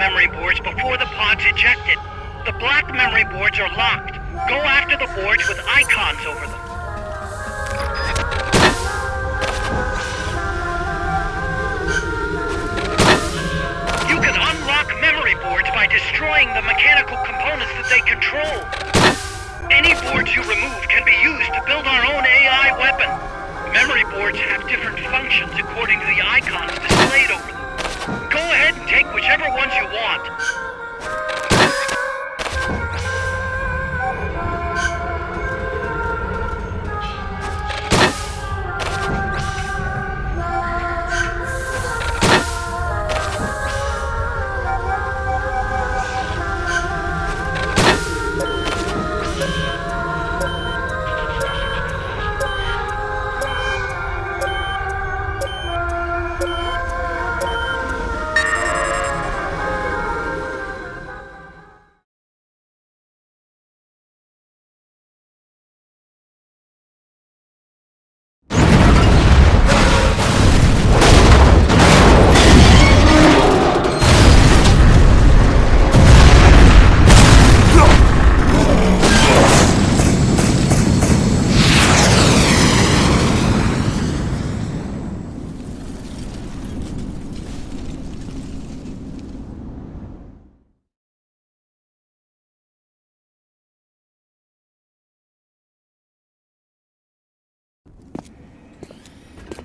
memory boards before the pod's ejected. The black memory boards are locked. Go after the boards with icons over them. You can unlock memory boards by destroying the mechanical components that they control. Any boards you remove can be used to build our own AI weapon. Memory boards have different functions according to the icons displayed over them. Go ahead and take whichever ones you want.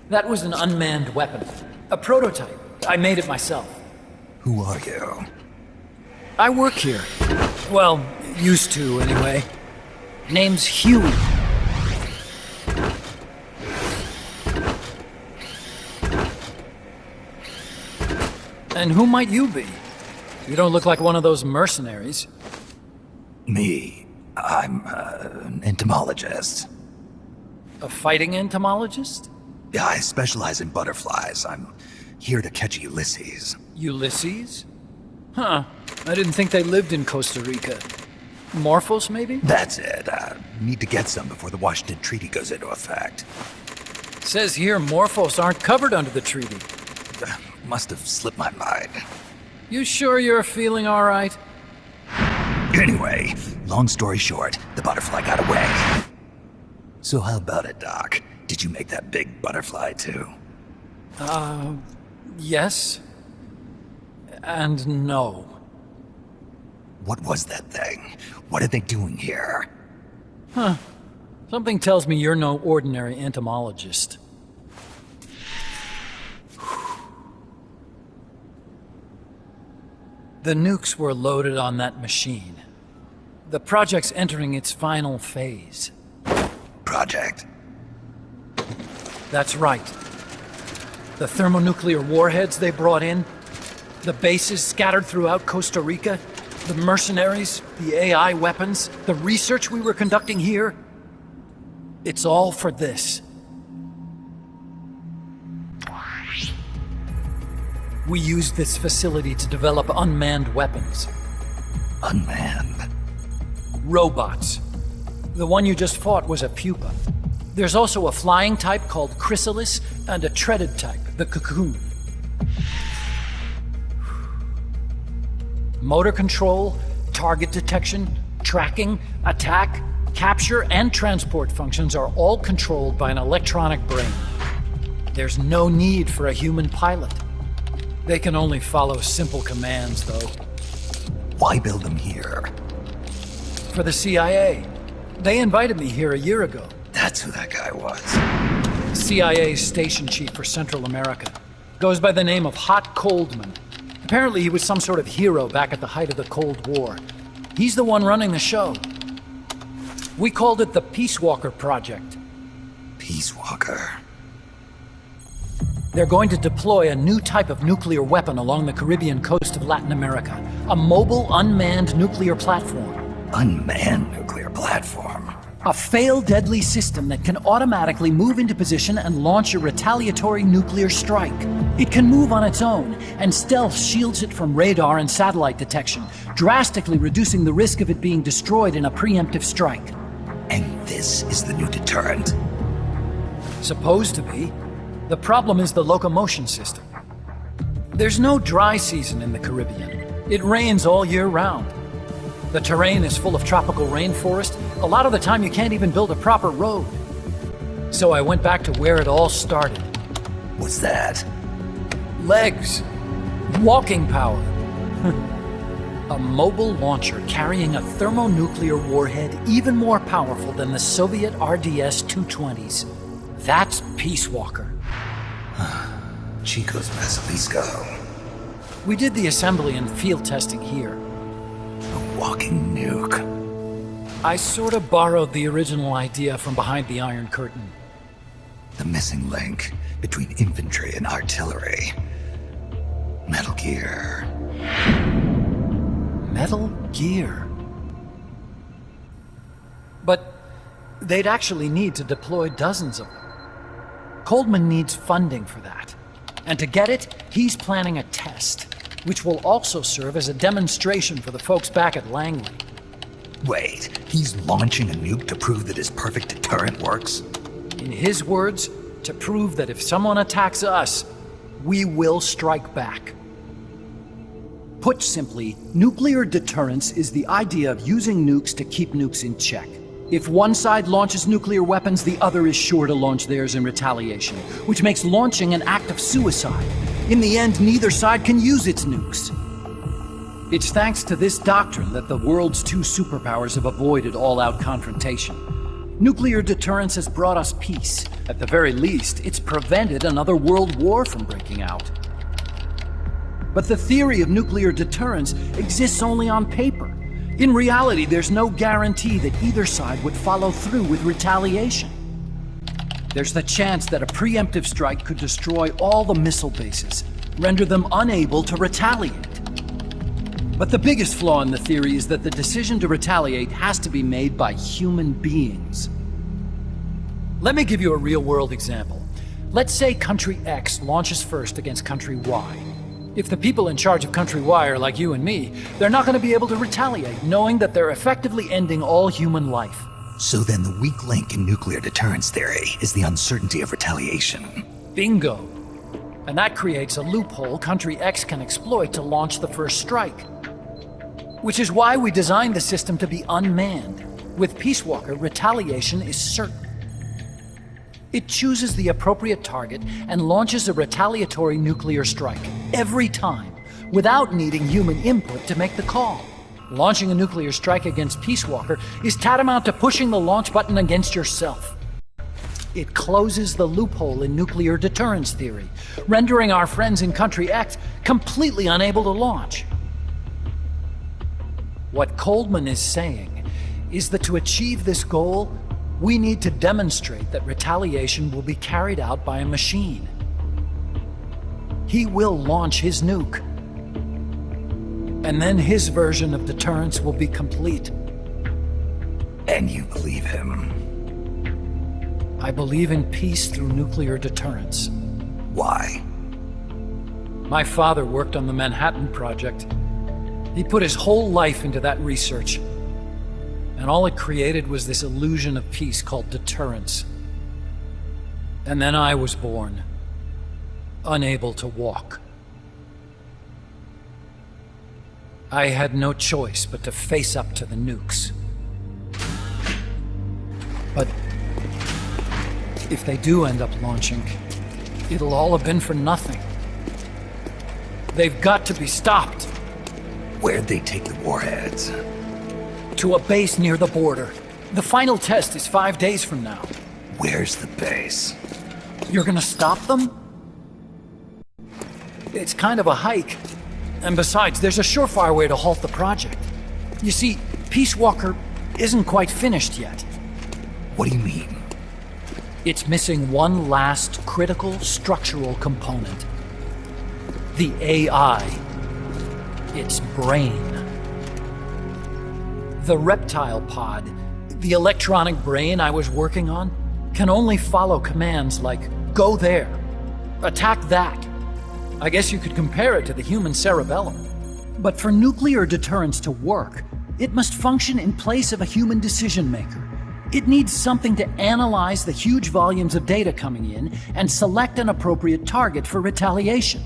That was an unmanned weapon. A prototype. I made it myself. Who are you? I work here. Well, used to, anyway. Name's Huey. And who might you be? You don't look like one of those mercenaries. Me. I'm an entomologist. A fighting entomologist? Yeah, I specialize in butterflies. I'm here to catch Ulysses. Ulysses? Huh. I didn't think they lived in Costa Rica. Morphos, maybe? That's it. Need to get some before the Washington Treaty goes into effect. Says here Morphos aren't covered under the treaty. Must have slipped my mind. You sure you're feeling all right? Anyway, long story short, the butterfly got away. So how about it, Doc? Did you make that big butterfly too? Yes. And no. What was that thing? What are they doing here? Huh. Something tells me you're no ordinary entomologist. The nukes were loaded on that machine. The project's entering its final phase. Project? That's right. The thermonuclear warheads they brought in, the bases scattered throughout Costa Rica, the mercenaries, the AI weapons, the research we were conducting here. It's all for this. We used this facility to develop unmanned weapons. Unmanned? Robots. The one you just fought was a pupa. There's also a flying type called chrysalis and a treaded type, the cocoon. Motor control, target detection, tracking, attack, capture, and transport functions are all controlled by an electronic brain. There's no need for a human pilot. They can only follow simple commands, though. Why build them here? For the CIA. They invited me here a year ago. That's who that guy was. CIA's station chief for Central America. Goes by the name of Hot Coldman. Apparently he was some sort of hero back at the height of the Cold War. He's the one running the show. We called it the Peace Walker Project. Peace Walker? They're going to deploy a new type of nuclear weapon along the Caribbean coast of Latin America. A mobile, unmanned nuclear platform. Unmanned nuclear platform? A fail-deadly system that can automatically move into position and launch a retaliatory nuclear strike. It can move on its own, and stealth shields it from radar and satellite detection, drastically reducing the risk of it being destroyed in a preemptive strike. And this is the new deterrent? Supposed to be. The problem is the locomotion system. There's no dry season in the Caribbean. It rains all year round. The terrain is full of tropical rainforest. A lot of the time you can't even build a proper road. So I went back to where it all started. What's that? Legs. Walking power. A mobile launcher carrying a thermonuclear warhead even more powerful than the Soviet RDS-220s. That's Peace Walker. Chico's Basilisco. We did the assembly and field testing here. A walking nuke. I sort of borrowed the original idea from behind the Iron Curtain. The missing link between infantry and artillery. Metal Gear. Metal Gear. But they'd actually need to deploy dozens of them. Coldman needs funding for that. And to get it, he's planning a test, which will also serve as a demonstration for the folks back at Langley. Wait, he's launching a nuke to prove that his perfect deterrent works? In his words, to prove that if someone attacks us, we will strike back. Put simply, nuclear deterrence is the idea of using nukes to keep nukes in check. If one side launches nuclear weapons, the other is sure to launch theirs in retaliation, which makes launching an act of suicide. In the end, neither side can use its nukes. It's thanks to this doctrine that the world's two superpowers have avoided all-out confrontation. Nuclear deterrence has brought us peace. At the very least, it's prevented another world war from breaking out. But the theory of nuclear deterrence exists only on paper. In reality, there's no guarantee that either side would follow through with retaliation. There's the chance that a preemptive strike could destroy all the missile bases, render them unable to retaliate. But the biggest flaw in the theory is that the decision to retaliate has to be made by human beings. Let me give you a real-world example. Let's say Country X launches first against Country Y. If the people in charge of Country Y are like you and me, they're not going to be able to retaliate, knowing that they're effectively ending all human life. So then the weak link in nuclear deterrence theory is the uncertainty of retaliation. Bingo. And that creates a loophole Country X can exploit to launch the first strike. Which is why we designed the system to be unmanned. With Peace Walker, retaliation is certain. It chooses the appropriate target and launches a retaliatory nuclear strike, every time, without needing human input to make the call. Launching a nuclear strike against Peace Walker is tantamount to pushing the launch button against yourself. It closes the loophole in nuclear deterrence theory, rendering our friends in Country X completely unable to launch. What Coldman is saying is that to achieve this goal, we need to demonstrate that retaliation will be carried out by a machine. He will launch his nuke. And then his version of deterrence will be complete. And you believe him? I believe in peace through nuclear deterrence. Why? My father worked on the Manhattan Project. He put his whole life into that research. And all it created was this illusion of peace called deterrence. And then I was born, unable to walk. I had no choice but to face up to the nukes. But if they do end up launching, it'll all have been for nothing. They've got to be stopped. Where'd they take the warheads? To a base near the border. The final test is 5 days from now. Where's the base? You're gonna stop them? It's kind of a hike. And besides, there's a surefire way to halt the project. You see, Peace Walker isn't quite finished yet. What do you mean? It's missing one last critical structural component. The AI. Its brain. The reptile pod, the electronic brain I was working on, can only follow commands like, go there, attack that. I guess you could compare it to the human cerebellum. But for nuclear deterrence to work, it must function in place of a human decision maker. It needs something to analyze the huge volumes of data coming in and select an appropriate target for retaliation.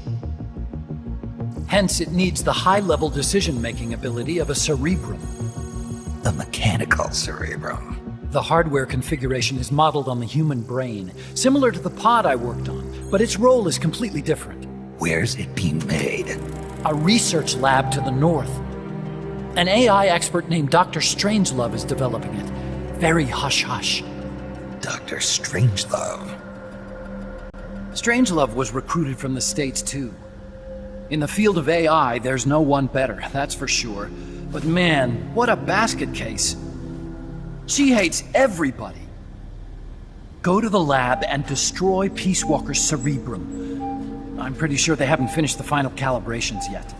Hence, it needs the high-level decision-making ability of a cerebrum. A mechanical cerebrum. The hardware configuration is modeled on the human brain, similar to the pod I worked on, but its role is completely different. Where's it being made? A research lab to the north. An AI expert named Dr. Strangelove is developing it. Very hush-hush. Dr. Strangelove. Strangelove was recruited from the States, too. In the field of AI, there's no one better, that's for sure. But man, what a basket case. She hates everybody. Go to the lab and destroy Peace Walker's cerebrum. I'm pretty sure they haven't finished the final calibrations yet.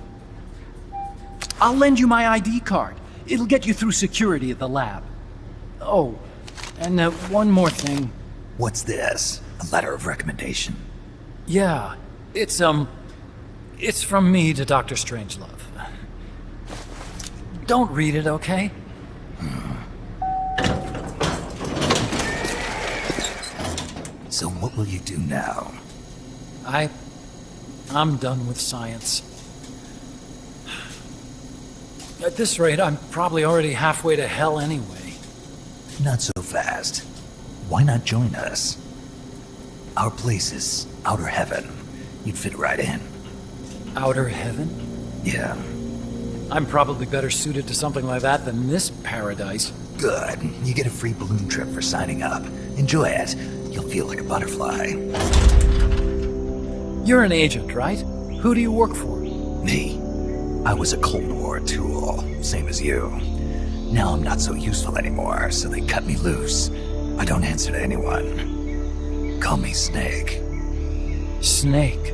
I'll lend you my ID card. It'll get you through security at the lab. Oh, and one more thing. What's this? A letter of recommendation? Yeah, it's from me to Dr. Strangelove. Don't read it, okay? So what will you do now? I'm done with science. At this rate, I'm probably already halfway to hell anyway. Not so fast. Why not join us? Our place is outer heaven. You'd fit right in. Outer heaven? Yeah. I'm probably better suited to something like that than this paradise. Good. You get a free balloon trip for signing up. Enjoy it. You'll feel like a butterfly. You're an agent, right? Who do you work for? Me? I was a Cold War tool, same as you. Now I'm not so useful anymore, so they cut me loose. I don't answer to anyone. Call me Snake. Snake.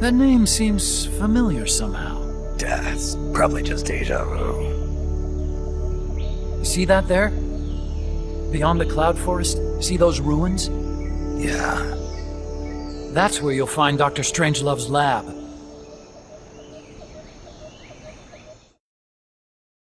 That name seems familiar somehow. That's probably just deja vu. See that there? Beyond the cloud forest? See those ruins? Yeah. That's where you'll find Dr. Strangelove's lab.